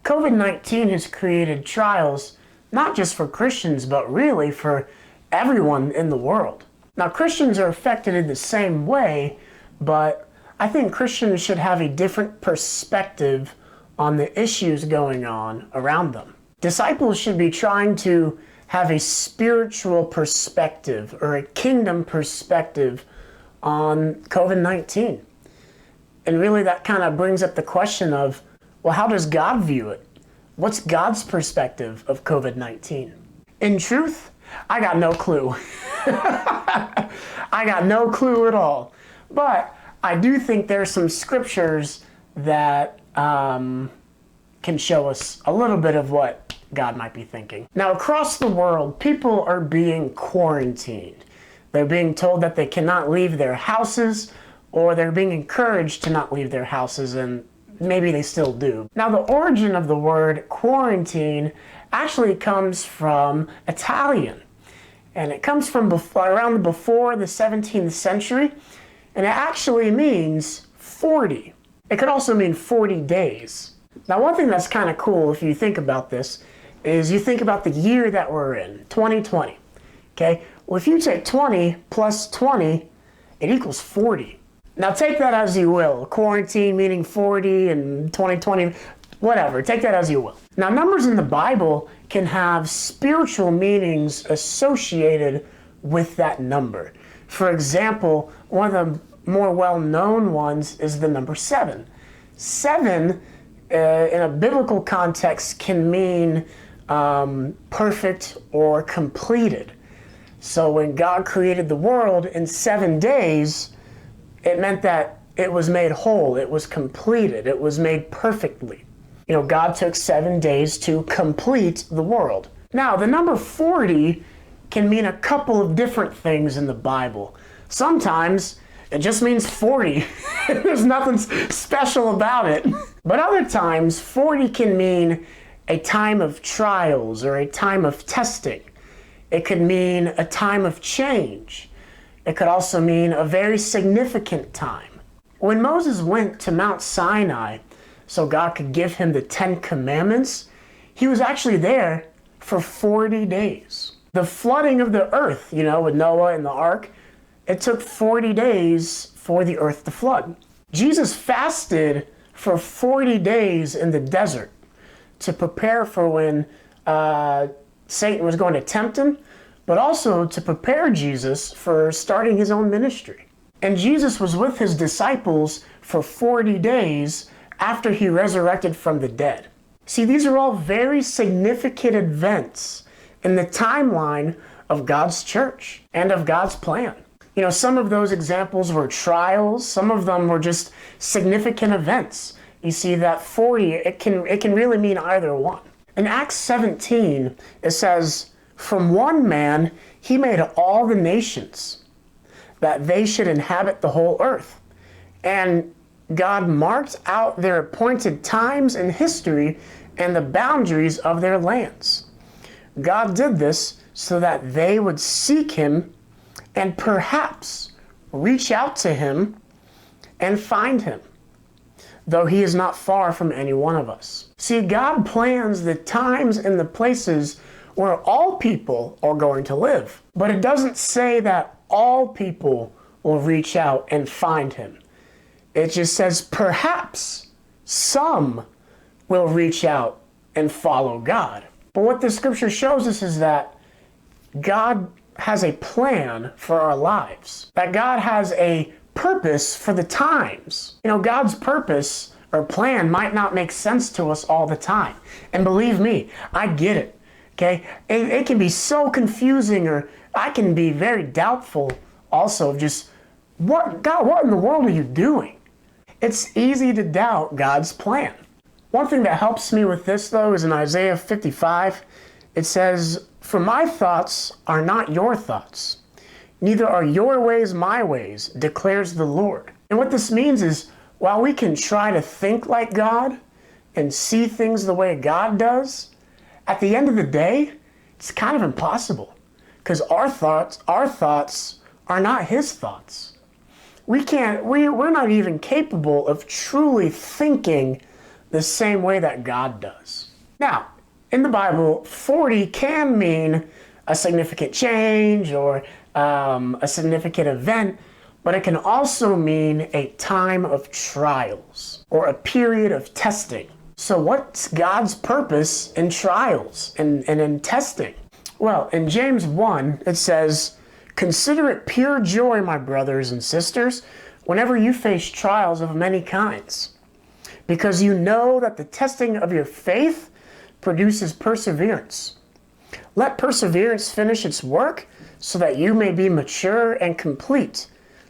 COVID-19 has created trials not just for Christians, but really for everyone in the world. Now, Christians are affected in the same way, but I think Christians should have a different perspective on the issues going on around them. Disciples should be trying to have a spiritual perspective or a kingdom perspective on COVID-19. And really that kind of brings up the question of, well, how does God view it? What's God's perspective of COVID-19? In truth, I got no clue. I got no clue at all. But I do think there's some scriptures that can show us a little bit of what God might be thinking. Now, across the world, people are being quarantined. They're being told that they cannot leave their houses, or they're being encouraged to not leave their houses, and maybe they still do. Now, the origin of the word quarantine actually comes from Italian, and it comes from around before the 17th century, and it actually means 40. It could also mean 40 days. Now, one thing that's kind of cool if you think about this is you think about the year that we're in, 2020, okay? Well, if you take 20 plus 20, it equals 40. Now, take that as you will. Quarantine meaning 40 and 2020, whatever. Take that as you will. Now, numbers in the Bible can have spiritual meanings associated with that number. For example, one of the more well-known ones is the number 7. 7, in a biblical context, can mean perfect or completed. So when God created the world in 7 days, it meant that it was made whole, it was completed, it was made perfectly. You know, God took 7 days to complete the world. Now, the number 40 can mean a couple of different things in the Bible. Sometimes it just means 40. There's nothing special about it. But other times, 40 can mean a time of trials or a time of testing. It could mean a time of change. It could also mean a very significant time. When Moses went to Mount Sinai so God could give him the 10 Commandments, he was actually there for 40 days. The flooding of the earth, with Noah and the ark, it took 40 days for the earth to flood. Jesus fasted for 40 days in the desert to prepare for when Satan was going to tempt him, but also to prepare Jesus for starting his own ministry. And Jesus was with his disciples for 40 days after he resurrected from the dead. See, these are all very significant events in the timeline of God's church and of God's plan. Some of those examples were trials, some of them were just significant events. You see that 40, it can really mean either one. In Acts 17, it says, "From one man he made all the nations, that they should inhabit the whole earth. And God marked out their appointed times in history and the boundaries of their lands. God did this so that they would seek him and perhaps reach out to him and find him, though he is not far from any one of us." See, God plans the times and the places where all people are going to live. But it doesn't say that all people will reach out and find him. It just says perhaps some will reach out and follow God. But what the scripture shows us is that God has a plan for our lives, that God has a purpose for the times. God's purpose or plan might not make sense to us all the time. And believe me, I get it. Okay? It can be so confusing, or I can be very doubtful also of just, God, what in the world are you doing? It's easy to doubt God's plan. One thing that helps me with this, though, is in Isaiah 55. It says, "For my thoughts are not your thoughts, neither are your ways my ways, declares the Lord." And what this means is, while we can try to think like God and see things the way God does, at the end of the day, it's kind of impossible, because our thoughts are not his thoughts. We're not even capable of truly thinking the same way that God does. Now, in the Bible, 40 can mean a significant change or a significant event, but it can also mean a time of trials or a period of testing. So what's God's purpose in trials and in testing? Well, in James 1, it says, "Consider it pure joy, my brothers and sisters, whenever you face trials of many kinds, because you know that the testing of your faith produces perseverance. Let perseverance finish its work so that you may be mature and complete,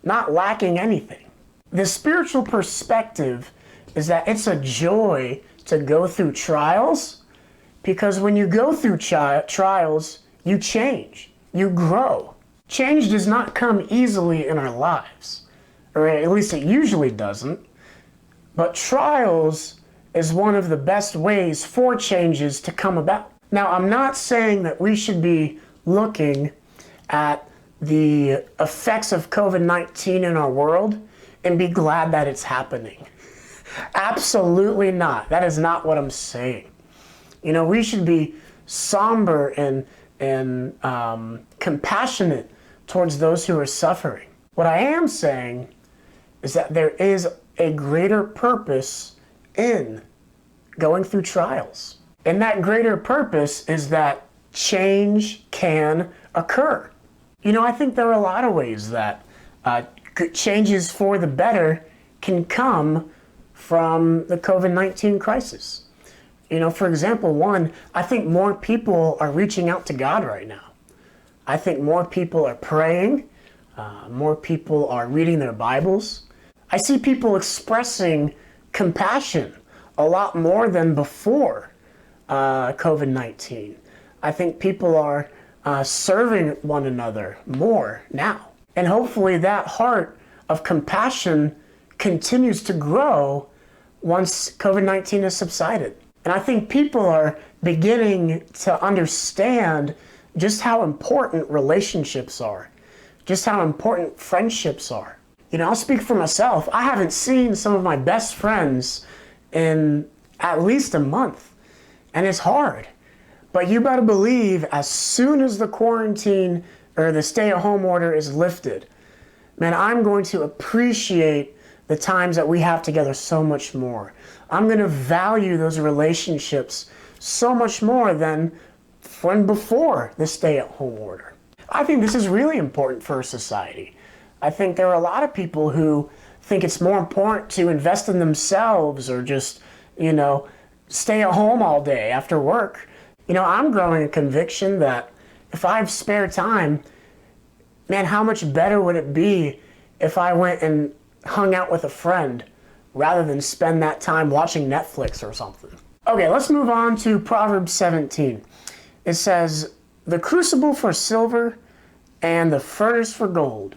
not lacking anything." The spiritual perspective is that it's a joy to go through trials, because when you go through trials, you change, you grow. Change does not come easily in our lives, or at least it usually doesn't. But trials is one of the best ways for changes to come about. Now, I'm not saying that we should be looking at the effects of COVID-19 in our world and be glad that it's happening. Absolutely not. That is not what I'm saying. You know, we should be somber and compassionate towards those who are suffering. What I am saying is that there is a greater purpose in going through trials. And that greater purpose is that change can occur. You know, I think there are a lot of ways that changes for the better can come from the COVID-19 crisis. You know, for example, one, I think more people are reaching out to God right now. I think more people are praying. More people are reading their Bibles. I see people expressing compassion a lot more than before COVID-19. I think people are serving one another more now. And hopefully that heart of compassion continues to grow once COVID-19 has subsided. And I think people are beginning to understand just how important relationships are, just how important friendships are. You know, I'll speak for myself. I haven't seen some of my best friends in at least a month, and it's hard. But you better believe as soon as the quarantine or the stay-at-home order is lifted, man, I'm going to appreciate the times that we have together so much more. I'm going to value those relationships so much more than when before the stay-at-home order. I think this is really important for society. I think there are a lot of people who think it's more important to invest in themselves or just, you know, stay at home all day after work. You know, I'm growing a conviction that if I have spare time, man, how much better would it be if I went and hung out with a friend rather than spend that time watching Netflix or something. Okay, let's move on to Proverbs 17. It says, "The crucible for silver and the furnace for gold,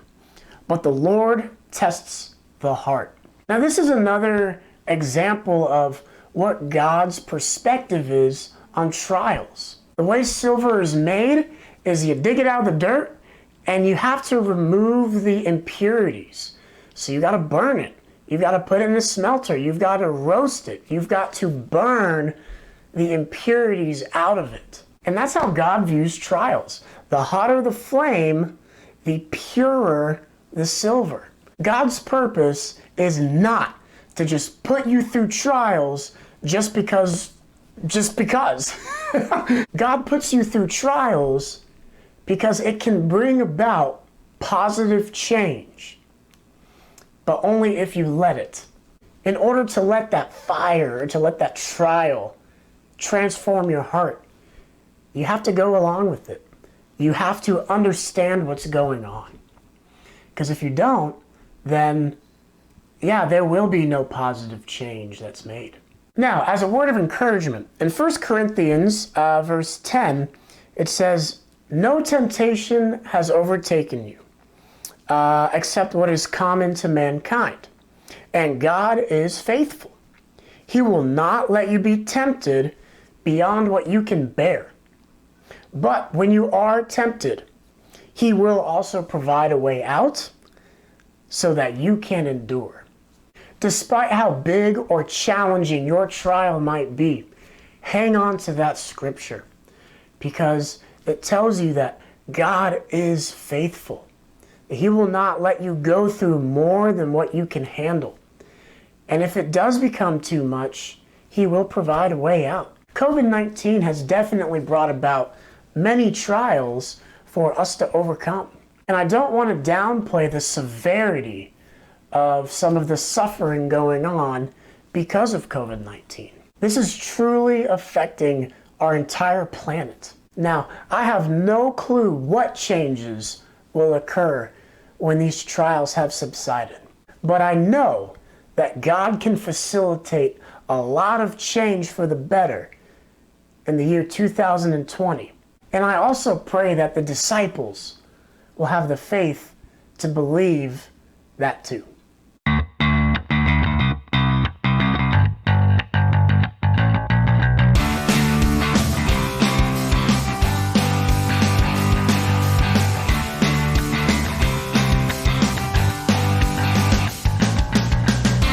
but the Lord tests the heart." Now, this is another example of what God's perspective is on trials. The way silver is made is you dig it out of the dirt and you have to remove the impurities. So you got to burn it. You've got to put it in a smelter. You've got to roast it. You've got to burn the impurities out of it. And that's how God views trials. The hotter the flame, the purer the silver. God's purpose is not to just put you through trials just because. God puts you through trials because it can bring about positive change, but only if you let it. In order to let that fire, or to let that trial transform your heart, you have to go along with it. You have to understand what's going on. Because if you don't, then yeah, there will be no positive change that's made. Now, as a word of encouragement, in 1 Corinthians verse 10, it says, "No temptation has overtaken you, except what is common to mankind. And God is faithful. He will not let you be tempted beyond what you can bear. But when you are tempted, He will also provide a way out so that you can endure." Despite how big or challenging your trial might be, hang on to that scripture because it tells you that God is faithful. He will not let you go through more than what you can handle. And if it does become too much, He will provide a way out. COVID-19 has definitely brought about many trials for us to overcome. And I don't want to downplay the severity of some of the suffering going on because of COVID-19. This is truly affecting our entire planet. Now, I have no clue what changes will occur when these trials have subsided, but I know that God can facilitate a lot of change for the better in the year 2020. And I also pray that the disciples will have the faith to believe that too.